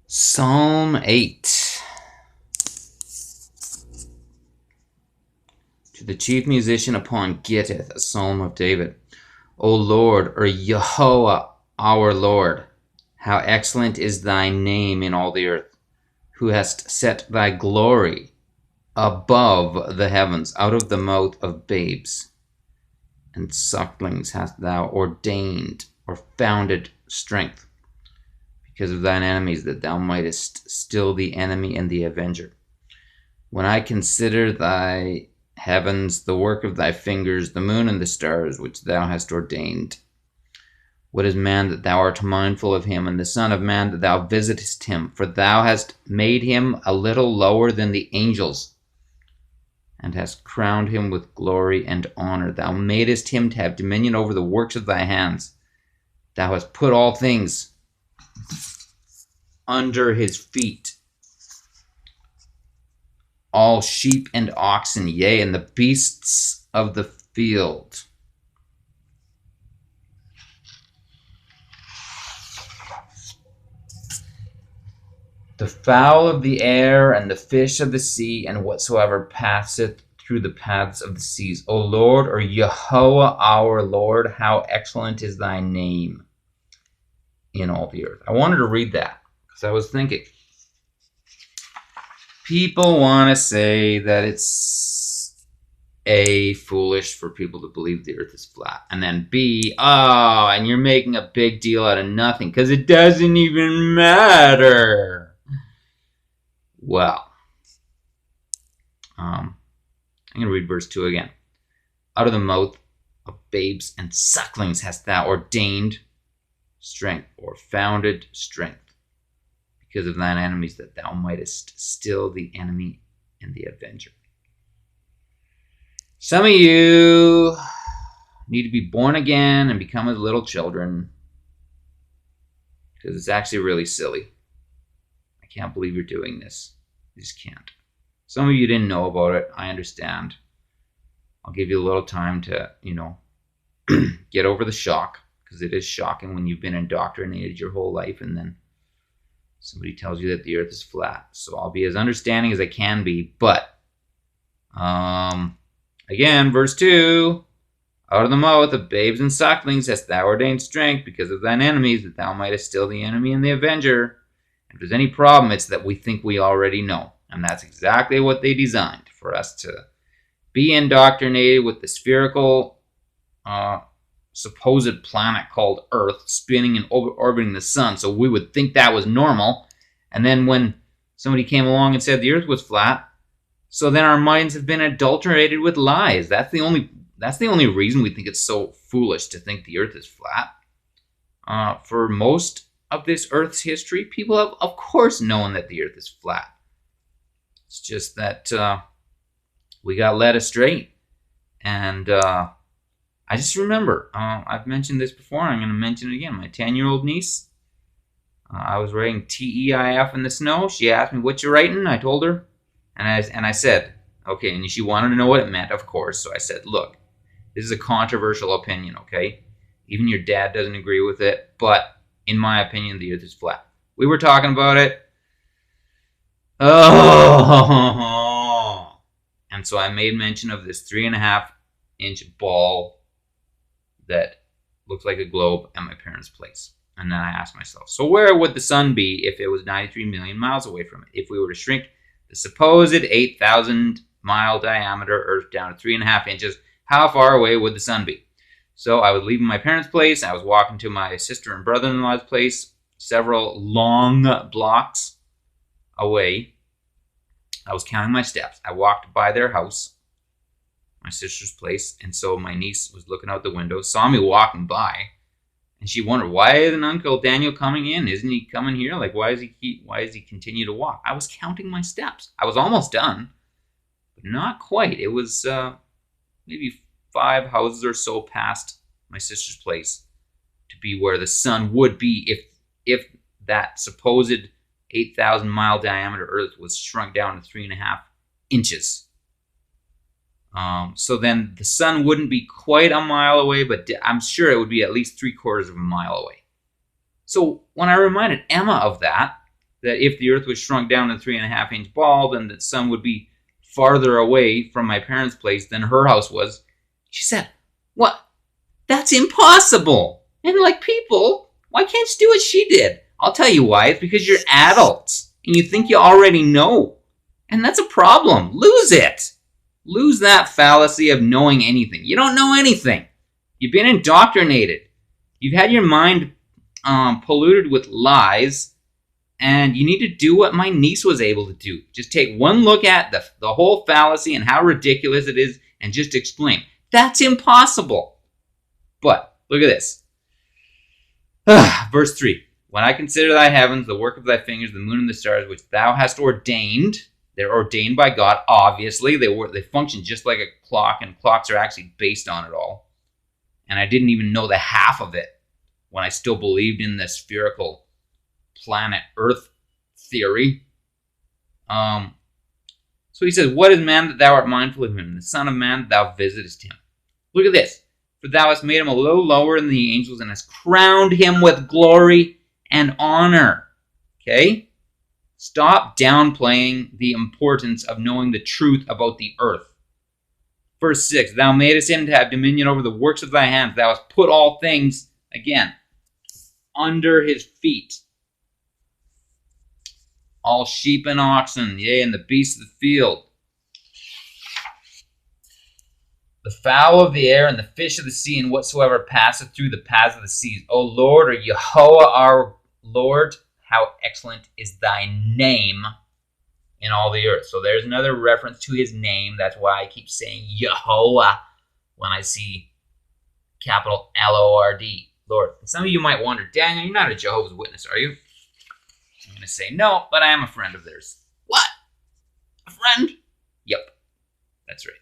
Psalm 8. To the chief musician upon Gittith, a psalm of David. O Lord, or Yehovah, our Lord, how excellent is thy name in all the earth, who hast set thy glory above the heavens. Out of the mouth of babes and sucklings hast thou ordained or founded strength, because of thine enemies, that thou mightest still the enemy and the avenger. When I consider thy heavens, the work of thy fingers, the moon and the stars, which thou hast ordained. What is man that thou art mindful of him, and the son of man that thou visitest him? For thou hast made him a little lower than the angels, and hast crowned him with glory and honor. Thou madest him to have dominion over the works of thy hands. Thou hast put all things under his feet, all sheep and oxen, yea, and the beasts of the field. The fowl of the air, and the fish of the sea, and whatsoever passeth through the paths of the seas. O Lord, or Yehovah our Lord, how excellent is thy name in all the earth. I wanted to read that because I was thinking, people want to say that it's A, foolish for people to believe the earth is flat, and then B, oh, and you're making a big deal out of nothing because it doesn't even matter. Well, I'm going to read verse 2 again. Out of the mouth of babes and sucklings hast thou ordained strength, or founded strength, because of thine enemies, that thou mightest still the enemy and the avenger. Some of you need to be born again and become as little children, because it's actually really silly. I can't believe you're doing this. You just can't. Some of you didn't know about it. I understand. I'll give you a little time to, get over the shock, because it is shocking when you've been indoctrinated your whole life and then somebody tells you that the earth is flat. So I'll be as understanding as I can be. But, again, verse 2, out of the mouth of babes and sucklings hast thou ordained strength, because of thine enemies, that thou mightest still the enemy and the avenger. If there's any problem, it's that we think we already know. And that's exactly what they designed, for us to be indoctrinated with the spherical supposed planet called Earth spinning and orbiting the sun. So we would think that was normal. And then when somebody came along and said the Earth was flat, so then our minds have been adulterated with lies. That's the only reason we think it's so foolish to think the Earth is flat. For most of this Earth's history, people have, of course, known that the Earth is flat. It's just that we got led astray. And I just remember, I've mentioned this before, and I'm going to mention it again. My 10-year-old niece, I was writing TEIF in the snow. She asked me, what you writing? I told her. And I said, okay, and she wanted to know what it meant, of course. So I said, look, this is a controversial opinion, okay? Even your dad doesn't agree with it, but in my opinion, the earth is flat. We were talking about it. Oh! And so I made mention of this 3.5-inch ball that looks like a globe at my parents' place. And then I asked myself, so where would the sun be if it was 93 million miles away from it? If we were to shrink the supposed 8,000 mile diameter Earth down to 3.5 inches, how far away would the sun be? So I was leaving my parents' place. I was walking to my sister and brother-in-law's place, several long blocks away. I was counting my steps. I walked by their house, my sister's place, and so my niece was looking out the window, saw me walking by, and she wondered, why isn't Uncle Daniel coming in? Isn't he coming here? Like, why does he continue to walk? I was counting my steps. I was almost done, but not quite. It was maybe 5 houses or so past my sister's place to be where the sun would be if that supposed 8,000 mile diameter Earth was shrunk down to 3.5 inches. So then the sun wouldn't be quite a mile away, but I'm sure it would be at least 3/4 of a mile away. So when I reminded Emma of that, that if the earth was shrunk down to a 3.5-inch ball, then the sun would be farther away from my parents' place than her house was. She said, what? That's impossible. And like, people, why can't you do what she did? I'll tell you why. It's because you're adults and you think you already know. And that's a problem. Lose it. Lose that fallacy of knowing anything. You don't know anything. You've been indoctrinated. You've had your mind polluted with lies, and you need to do what my niece was able to do. Just take one look at the whole fallacy and how ridiculous it is and just explain. That's impossible. But look at this. Verse 3. When I consider thy heavens, the work of thy fingers, the moon and the stars, which thou hast ordained. They're ordained by God, obviously. They function just like a clock, and clocks are actually based on it all. And I didn't even know the half of it when I still believed in the spherical planet Earth theory. So he says, what is man that thou art mindful of him? The son of man that thou visitest him. Look at this. For thou hast made him a little lower than the angels and hast crowned him with glory and honor. Okay? Stop downplaying the importance of knowing the truth about the earth. Verse 6, thou madest him to have dominion over the works of thy hands. Thou hast put all things, again, under his feet. All sheep and oxen, yea, and the beasts of the field. The fowl of the air and the fish of the sea and whatsoever passeth through the paths of the seas. O Lord, or Yehovah our Lord, how excellent is thy name in all the earth. So there's another reference to his name. That's why I keep saying Yehovah when I see capital L-O-R-D, Lord. And some of you might wonder, Daniel, you're not a Jehovah's Witness, are you? I'm going to say no, but I am a friend of theirs. What? A friend? Yep, that's right.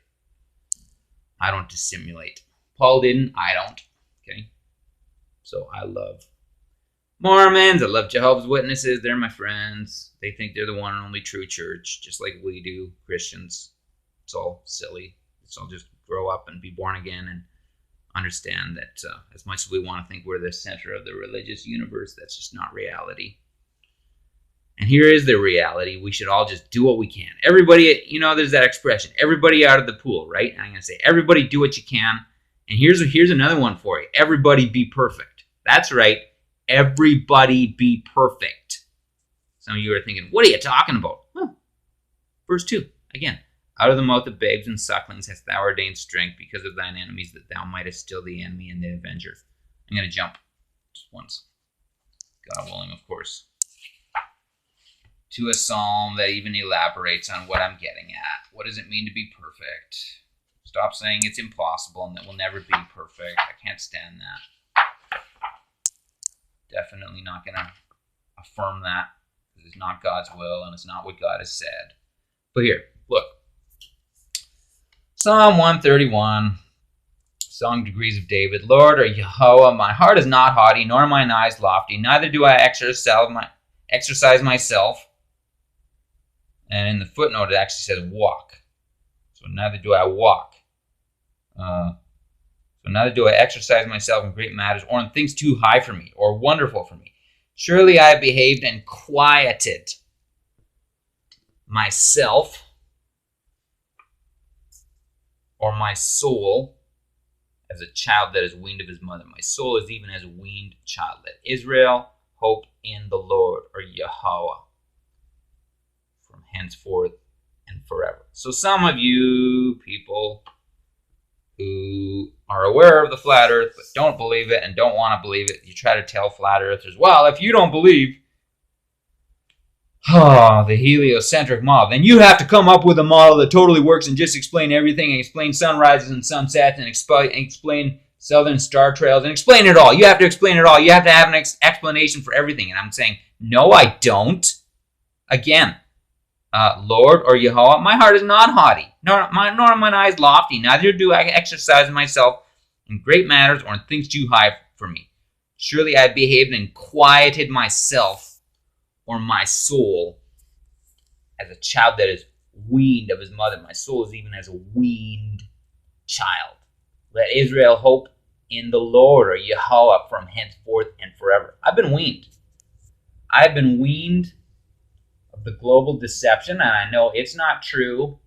I don't dissimulate. Paul didn't, I don't. Okay? So I love Mormons, I love Jehovah's Witnesses, they're my friends. They think they're the one and only true church, just like we do, Christians. It's all silly. It's all just grow up and be born again and understand that as much as we want to think we're the center of the religious universe, that's just not reality. And here is the reality. We should all just do what we can. Everybody, you know, there's that expression, everybody out of the pool, right? And I'm going to say, everybody do what you can. And here's another one for you. Everybody be perfect. That's right. Everybody be perfect. Some of you are thinking, what are you talking about? Well, verse 2, again. Out of the mouth of babes and sucklings hast thou ordained strength because of thine enemies, that thou mightest still the enemy and the avenger. I'm going to jump just once. God willing, of course. To a psalm that even elaborates on what I'm getting at. What does it mean to be perfect? Stop saying it's impossible and that we'll never be perfect. I can't stand that. Definitely not going to affirm that, because it's not God's will and it's not what God has said. But here, look. Psalm 131, Song Degrees of David. Lord, or Yehovah, my heart is not haughty, nor mine eyes lofty, neither do I exercise myself. And in the footnote, it actually says walk. So neither do I walk. So neither do I exercise myself in great matters, or in things too high for me, or wonderful for me. Surely I have behaved and quieted myself, or my soul, as a child that is weaned of his mother. My soul is even as a weaned child. Let Israel hope in the Lord, or Yehovah, from henceforth and forever. So some of you people who are aware of the flat earth but don't believe it and don't want to believe it, you try to tell flat earthers, well, if you don't believe the heliocentric model, then you have to come up with a model that totally works and just explain everything, and explain sunrises and sunsets, and explain southern star trails, and explain it all. You have to explain it all. You have to have an explanation for everything. And I'm saying, no, I don't. Again, Lord, or Yehovah, my heart is not haughty, nor are mine eyes lofty, neither do I exercise myself in great matters or in things too high for me. Surely I have behaved and quieted myself, or my soul, as a child that is weaned of his mother. My soul is even as a weaned child. Let Israel hope in the Lord, or Yehovah, from henceforth and forever. I've been weaned. I've been weaned the global deception, and I know it's not true.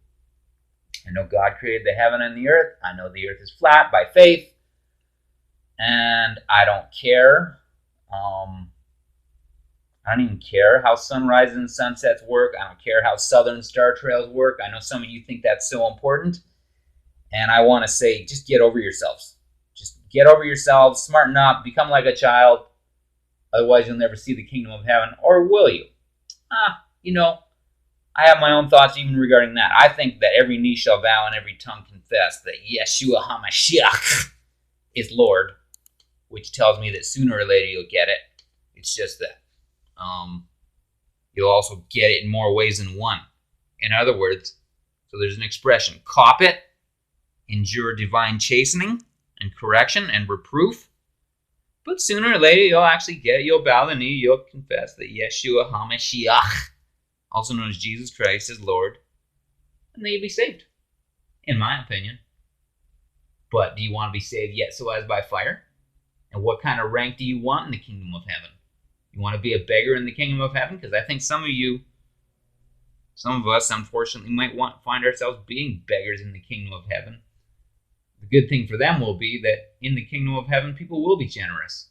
I know God created the heaven and the earth. I know the earth is flat by faith. And I don't care. I don't even care how sunrises and sunsets work. I don't care how southern star trails work. I know some of you think that's so important. And I want to say, just get over yourselves. Just get over yourselves, smarten up, become like a child. Otherwise, you'll never see the kingdom of heaven. Or will you? I have my own thoughts even regarding that. I think that every knee shall bow and every tongue confess that Yeshua HaMashiach is Lord, which tells me that sooner or later you'll get it. It's just that you'll also get it in more ways than one. In other words, so there's an expression, cop it, endure divine chastening and correction and reproof. But sooner or later you'll actually get it. You'll bow the knee, you'll confess that Yeshua HaMashiach, also known as Jesus Christ, is Lord, and then you'll be saved, in my opinion. But do you want to be saved yet so as by fire? And what kind of rank do you want in the kingdom of heaven? You want to be a beggar in the kingdom of heaven? Because I think some of us, unfortunately, might find ourselves being beggars in the kingdom of heaven. The good thing for them will be that in the kingdom of heaven, people will be generous.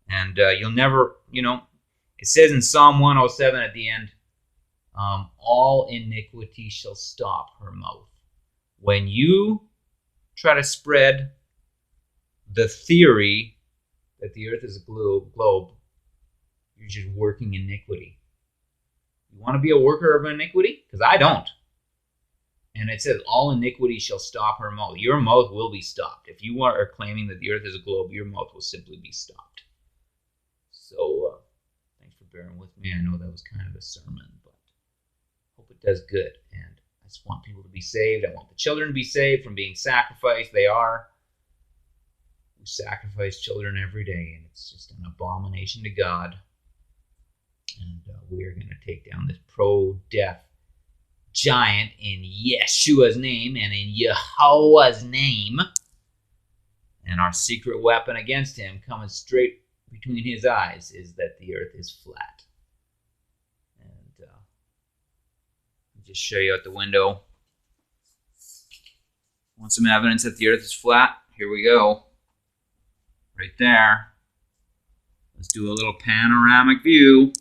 And you'll never, it says in Psalm 107 at the end, all iniquity shall stop her mouth. When you try to spread the theory that the earth is a globe, you're just working iniquity. You want to be a worker of iniquity? Because I don't. And it says, all iniquity shall stop her mouth. Your mouth will be stopped. If you are claiming that the earth is a globe, your mouth will simply be stopped. So, thanks for bearing with me. I know that was kind of a sermon, but I hope it does good. And I just want people to be saved. I want the children to be saved from being sacrificed. They are. We sacrifice children every day, and it's just an abomination to God. And we are going to take down this pro-death giant in Yeshua's name and in Yahweh's name. And our secret weapon against him, coming straight between his eyes, is that the earth is flat. And I'll just show you out the window. Want some evidence that the earth is flat? Here we go. Right there. Let's do a little panoramic view.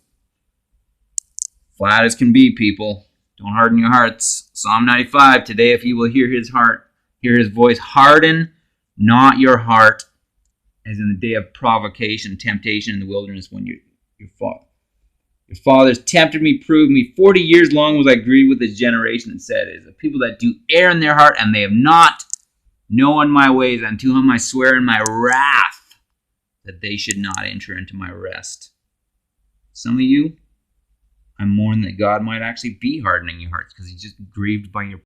Flat as can be, people. Don't harden your hearts. Psalm 95, today if you will hear his voice, harden not your heart, as in the day of provocation, temptation in the wilderness, when your fathers tempted me, proved me. 40 years long was I grieved with this generation, and said, it is a people that do err in their heart, and they have not known my ways, unto whom I swear in my wrath that they should not enter into my rest. Some of you, I mourn that God might actually be hardening your hearts because he's just grieved by your